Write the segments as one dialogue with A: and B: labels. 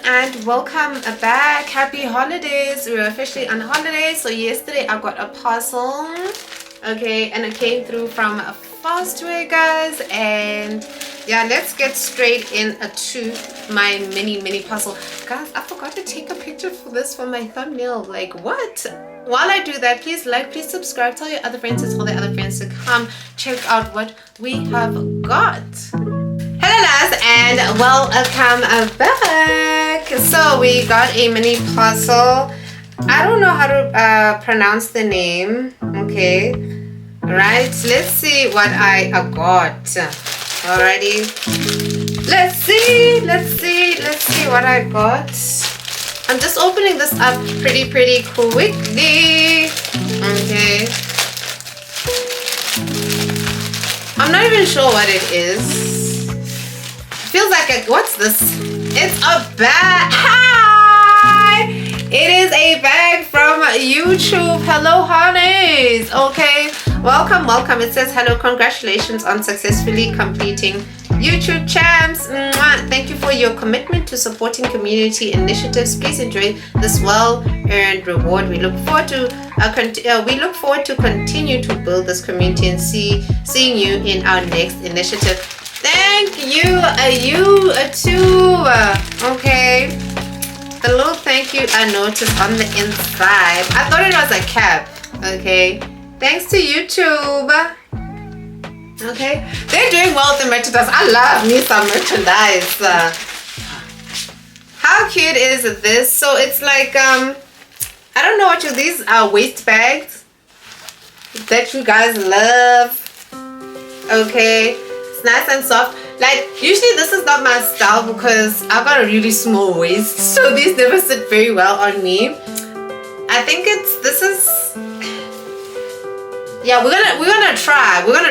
A: and welcome back. Happy holidays. We're officially on holidays. So yesterday I got a parcel, okay, and it came through from Fastway, guys. And yeah, let's get straight into my mini parcel. Guys, I forgot to take a picture for this for my thumbnail. Like, what? While I do that, please like, please subscribe, tell your other friends to tell their other friends to come check out what we have got. Hello guys, and welcome back. So we got a mini parcel. I don't know how to pronounce the name. Okay, right, let's see what I got. Alrighty, let's see what I got. I'm just opening this up pretty quickly. Okay, I'm not even sure what it is. Feels like a, what's this? It's a bag. Hi! It is a bag from YouTube. Hello, honeys. Okay, welcome. It says hello, congratulations on successfully completing YouTube champs. Mwah. Thank you for your commitment to supporting community initiatives. Please enjoy this well-earned reward. We look forward to continue to build this community and seeing you in our next initiative. Thank you, you too. Okay, the little thank you I noticed on the inside. I thought it was a cap. Okay, thanks to YouTube. Okay, they're doing well with the merchandise. I love me some merchandise. How cute is this? So it's like I don't know what these are, waist bags that you guys love. Okay, it's nice and soft. Like, usually this is not my style because I've got a really small waist, so these never sit very well on me. I think yeah, we're gonna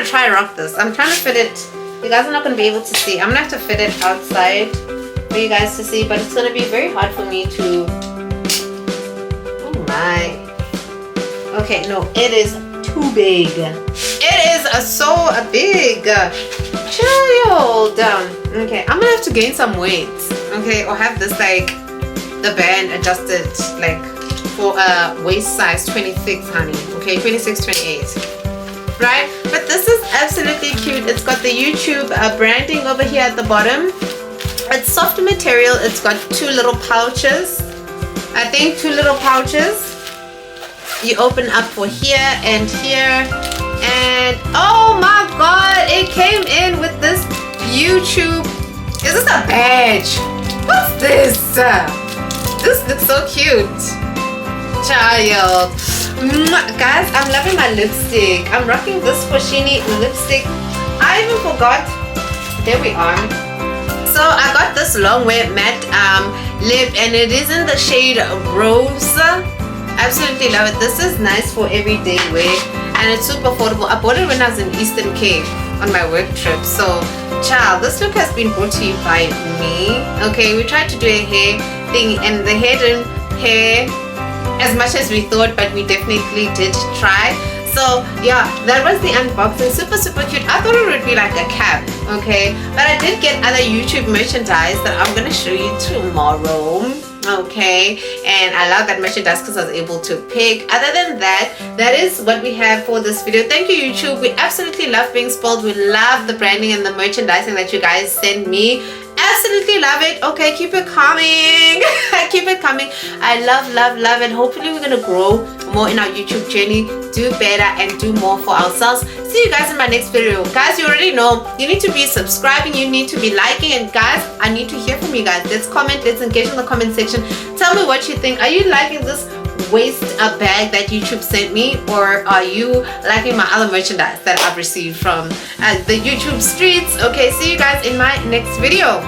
A: try rock this. I'm trying to fit it. You guys are not gonna be able to see. I'm gonna have to fit it outside for you guys to see, but it's gonna be very hard for me to. Oh my. Okay, no, it is too big. It is so big. Child. Okay, I'm gonna have to gain some weight. Okay, or have this like the band adjusted like for waist size 26, honey. Okay, 26, 28. Right? But this is absolutely cute. It's got the YouTube branding over here at the bottom. It's soft material. It's got two little pouches. I think two little pouches. You open up for here and here. And oh my god, it came in with this YouTube. Is this a badge? What's this? This looks so cute. Child. Guys, I'm loving my lipstick. I'm rocking this Foschini lipstick. I even forgot. There we are. So I got this long wear matte lip, and it is in the shade Rose. Absolutely love it. This is nice for everyday wear, and it's super affordable. I bought it when I was in Eastern Cape on my work trip. So child, this look has been brought to you by me. Okay, we tried to do a hair thing, and the hair didn't hair as much as we thought, but we definitely did try. So yeah, that was the unboxing. Super cute. I thought it would be like a cap, okay, but I did get other YouTube merchandise that I'm gonna show you tomorrow. Okay, and I love that merchandise because I was able to pick. Other than that, that is what we have for this video. Thank you, YouTube. We absolutely love being spoiled. We love the branding and the merchandising that you guys send me. Absolutely love it. Okay, keep it coming. Keep it coming. I love it. Hopefully we're gonna grow more in our YouTube journey, do better and do more for ourselves. See you guys in my next video. Guys, you already know you need to be subscribing, you need to be liking, and guys, I need to hear from you guys. Let's comment, let's engage in the comment section. Tell me what you think. Are you liking this waist bag that YouTube sent me, or are you liking my other merchandise that I've received from the YouTube streets? Okay, see you guys in my next video.